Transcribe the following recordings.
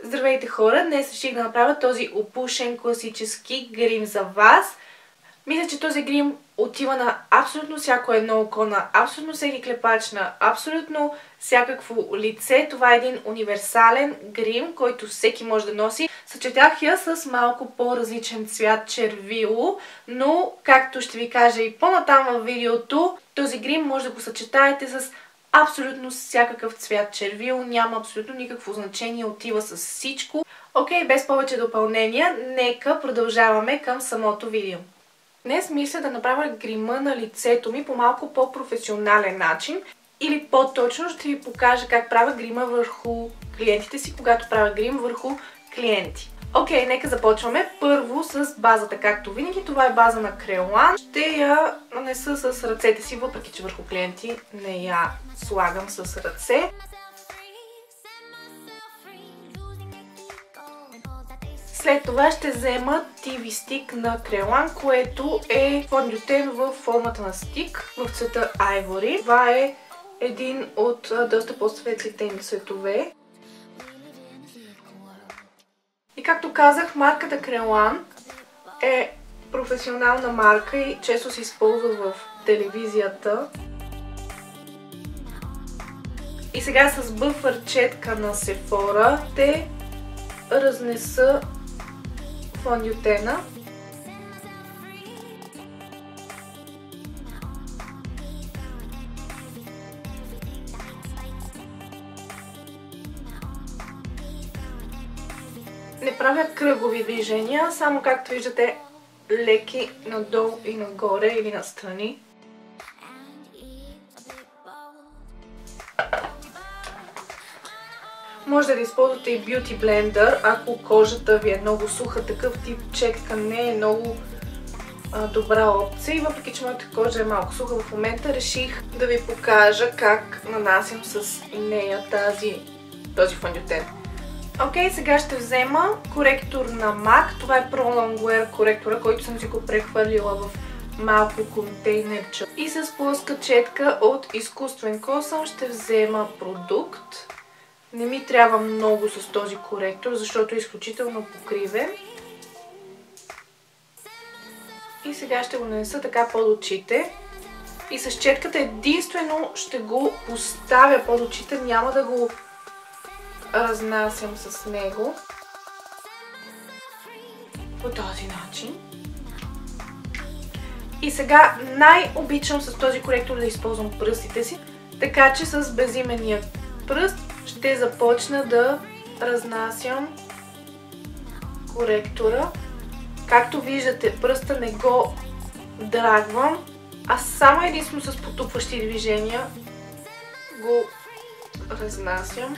Здравейте хора! Днес реших да направя този опушен класически грим за вас. Мисля, че този грим отива на абсолютно всяко едно око, на абсолютно всеки клепач, на абсолютно всякакво лице. Това е един универсален грим, който всеки може да носи. Съчетах я с малко по-различен цвят червило, но както ще ви кажа и по-натам във видеото, този грим може да го съчетаете с абсолютно всякакъв цвят червило, няма абсолютно никакво значение, отива с всичко. Окей, без повече допълнения, нека продължаваме към самото видео. Днес мисля да направя грима на лицето ми по малко по-професионален начин. Или по-точно ще ви покажа как правя грима върху клиентите си, когато правя грим върху клиенти. Окей, нека започваме първо с базата, както винаги. Това е база на Крелан. Ще я нанеса с ръцете си, въпреки че върху клиенти не я слагам с ръце. След това ще взема TV стик на Крелан, което е фондютен в формата на стик в цвета Ivory. Това е един от доста по-светлите им цветове. И както казах, марката Крелан е професионална марка и често се използва в телевизията. И сега с бъфърчетка на Sephora ще разнеса фондютена. Не правя кръгови движения, само както виждате леки надолу и нагоре или настрани. Може да използвате и Beauty Blender, ако кожата ви е много суха, такъв тип четка не е много добра опция. И въпреки че моята кожа е малко суха в момента, реших да ви покажа как нанасям с нея този фондютен. Окей, сега ще взема коректор на MAC. Това е Pro Longwear коректора, който съм си го прехвърлила в малко контейнерче. И с плоска четка от изкуствен косъм ще взема продукт. Не ми трябва много с този коректор, защото е изключително покривен. И сега ще го нанеса така под очите. И с четката единствено ще го поставя под очите, няма да го разнасям с него. По този начин. И сега най-обичам с този коректор да използвам пръстите си, така че с безименния пръст ще започна да разнасям коректора. Както виждате, пръста не го драгвам, а само единствено с потупващи движения го разнасям.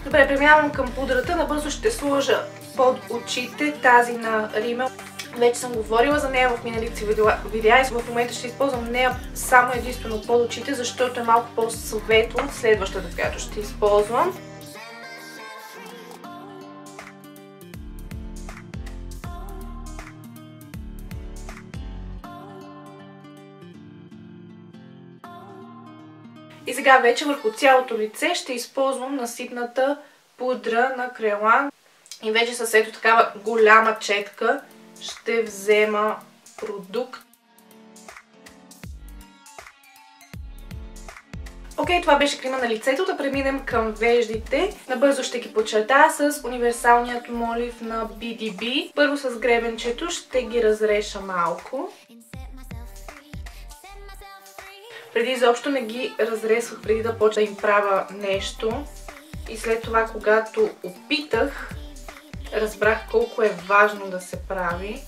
Добре, преминавам към пудрата. Набързо ще сложа под очите тази на Rimmel. Вече съм говорила за нея в миналите си видеа и в момента ще използвам нея само единствено под очите, защото е малко по-светло от следващата, която ще използвам. И сега вече върху цялото лице ще използвам наситната пудра на Крелан. И вече с ето такава голяма четка ще взема продукт. Окей, това беше крема на лицето. Да преминем към веждите. Набързо ще ги подчертая с универсалният молив на BDB. Първо с гребенчето ще ги разреша малко. Преди изобщо не ги разресвах, преди да почна да им правя нещо. И след това, когато опитах, разбрах колко е важно да се прави.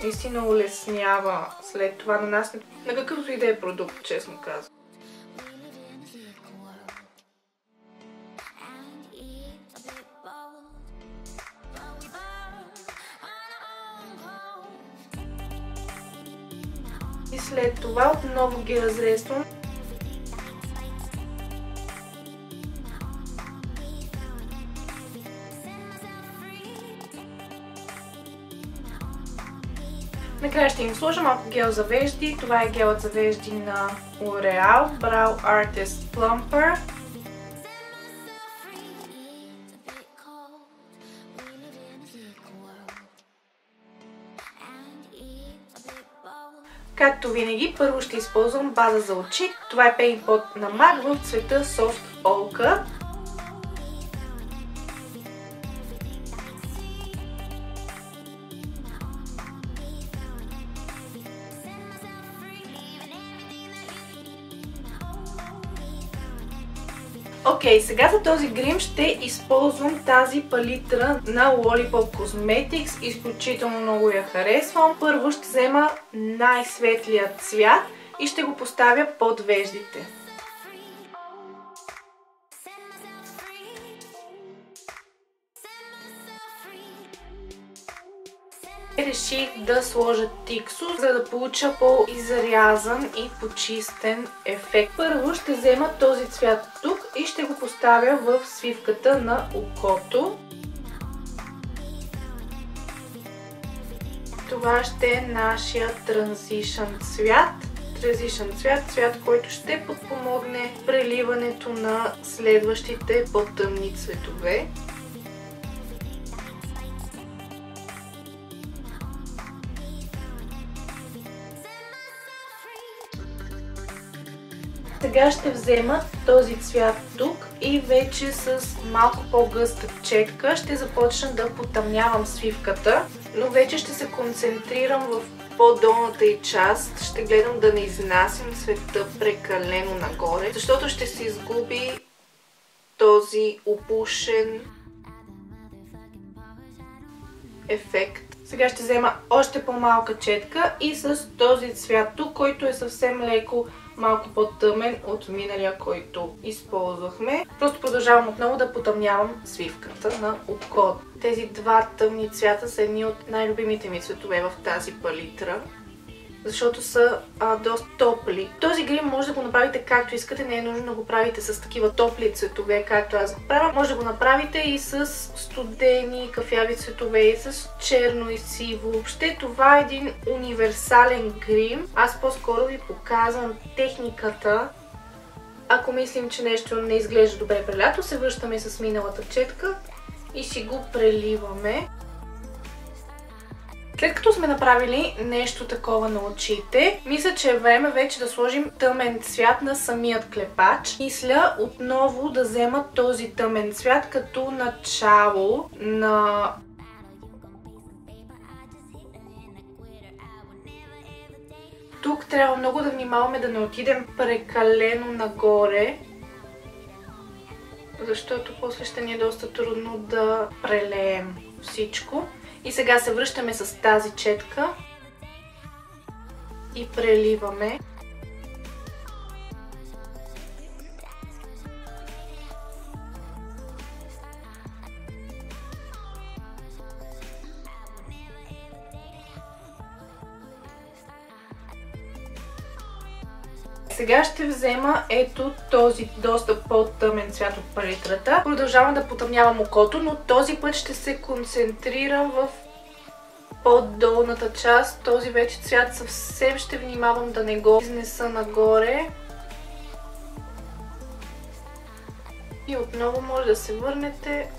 Наистина улеснява след това нанасянето на какъвто и да е продукт, честно казвам. И след това отново ги разрествам. Накрая ще им сложа малко гел за вежди. Това е гелът за вежди на L'Oreal Brow Artist Plumper. Както винаги, първо ще използвам база за очи. Това е Paint Pot на MAC в цвета Soft Ochre. Окей, сега за този грим ще използвам тази палитра на Lollipop Cosmetics. Изключително много я харесвам. Първо ще взема най-светлият цвят и ще го поставя под веждите. Реших да сложа тиксо, за да получа по-изрязан и почистен ефект. Първо ще взема този цвят тук и ще го поставя в свивката на окото. Това ще е нашия Transition цвят. Цвят, който ще подпомогне преливането на следващите по-тъмни цветове. Сега ще взема този цвят тук и вече с малко по-гъста четка ще започна да потъмнявам свивката, но вече ще се концентрирам в по-долната й част. Ще гледам да не изнасям цвета прекалено нагоре, защото ще се изгуби този опушен ефект. Сега ще взема още по-малка четка и с този цвят тук, който е съвсем леко малко по-тъмен от миналия, който използвахме. Просто продължавам отново да потъмнявам свивката на окото. Тези два тъмни цвята са едни от най-любимите ми цветове в тази палитра, защото са доста топли. Този грим може да го направите както искате, не е нужно да го правите с такива топли цветове, както аз го правя. Може да го направите и с студени кафяви цветове, и с черно и сиво. Въобще това е един универсален грим. Аз по-скоро ви показвам техниката. Ако мислим, че нещо не изглежда добре при лято, се връщаме с миналата четка и си го преливаме. След като сме направили нещо такова на очите, мисля, че е време вече да сложим тъмен цвят на самият клепач. Мисля отново да взема този тъмен цвят като начало на тук трябва много да внимаваме да не отидем прекалено нагоре, защото после ще ни е доста трудно да прелеем всичко. И сега се връщаме с тази четка и преливаме. Сега ще взема ето този доста по-тъмен цвят от палитрата. Продължавам да потъмнявам окото, но този път ще се концентрирам в по-долната част. Този вече цвят съвсем ще внимавам да не го изнеса нагоре. И отново може да се върнете.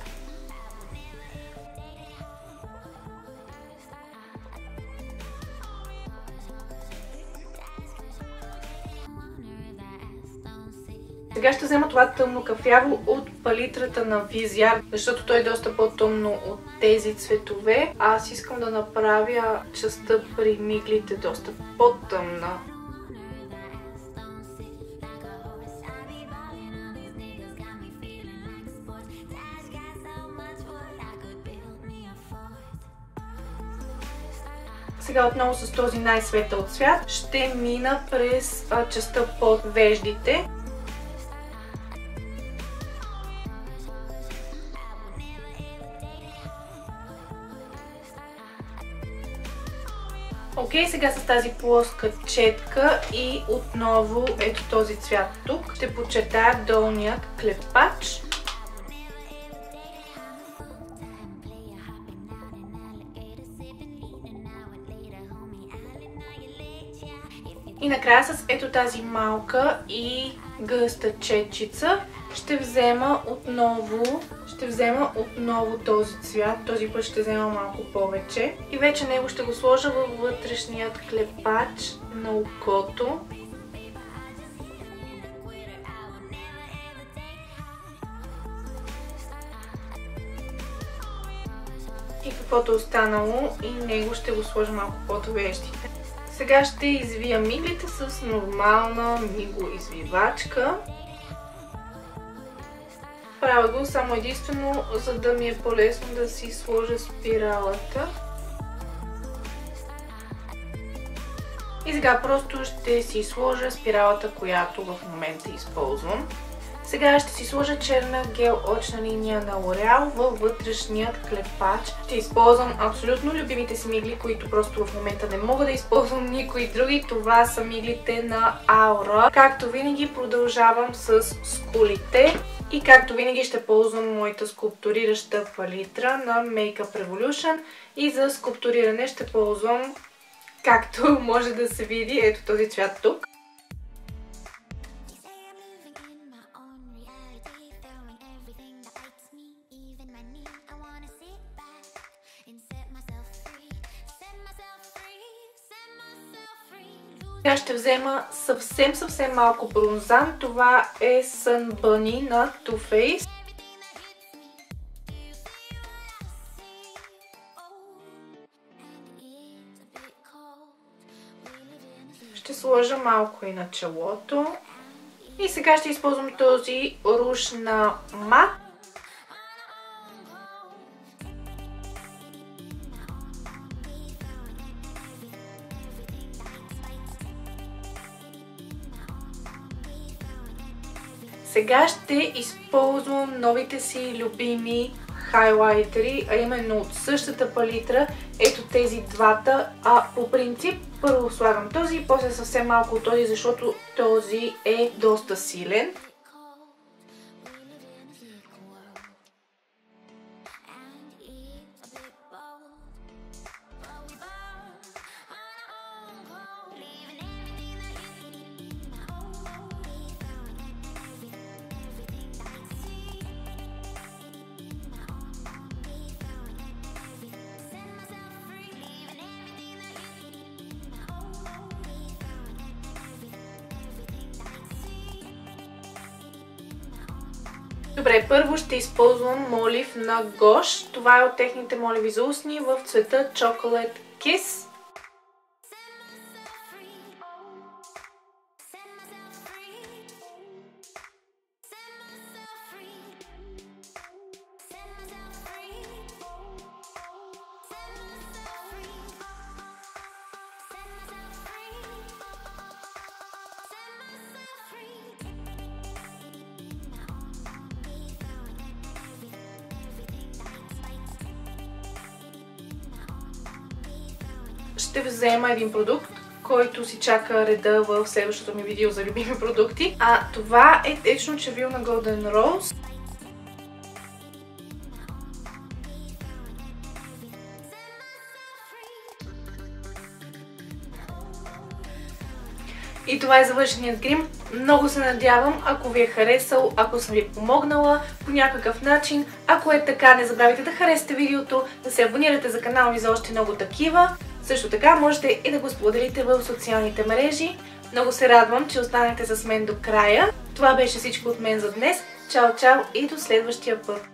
Сега ще взема това тъмно кафяво от палитрата на Viseart, защото той е доста по-тъмно от тези цветове. Аз искам да направя частта при миглите доста по-тъмна. Сега отново с този най-светъл цвят ще мина през частта под веждите. Окей, сега с тази плоска четка и отново ето този цвят тук. Ще подчертая долният клепач. И накрая с ето тази малка и гъста четчица ще взема отново този цвят. Този път ще взема малко повече. И вече него ще го сложа във вътрешният клепач на окото. И каквото е останало, и него ще го сложа малко под веждите. Сега ще извия миглите с нормална миглоизвивачка. Правя го само единствено, за да ми е по-лесно да си сложа спиралата. И сега просто ще си сложа спиралата, която в момента използвам. Сега ще си сложа черна гел очна линия на L'Oreal във вътрешният клепач. Ще използвам абсолютно любимите си мигли, които просто в момента не мога да използвам никои други. Това са миглите на Aura. Както винаги продължавам с скулите. И както винаги ще ползвам моята скулптурираща палитра на Makeup Revolution. И за скулптуриране ще ползвам, както може да се види, ето този цвят тук. Сега ще взема съвсем малко бронзан. Това е Sun Bunny на Too Faced. Ще сложа малко и на челото. И сега ще използвам този руж на MAC. Сега ще използвам новите си любими хайлайтери, а именно от същата палитра. Ето тези двата. По принцип първо слагам този и после съвсем малко от този, защото този е доста силен. Добре, първо ще използвам молив на Gosh. Това е от техните моливи за устни в цвета Chocolate Kiss. Ще взема един продукт, който си чака реда в следващото ми видео за любими продукти. Това е течно червил на Golden Rose. И това е завършеният грим. Много се надявам, ако ви е харесал, ако съм ви помогнала по някакъв начин. Ако е така, не забравяйте да харесате видеото, да се абонирате за канала ми за още много такива. Също така можете и да го споделите в социалните мрежи. Много се радвам, че останахте с мен до края. Това беше всичко от мен за днес. Чао, чао и до следващия път!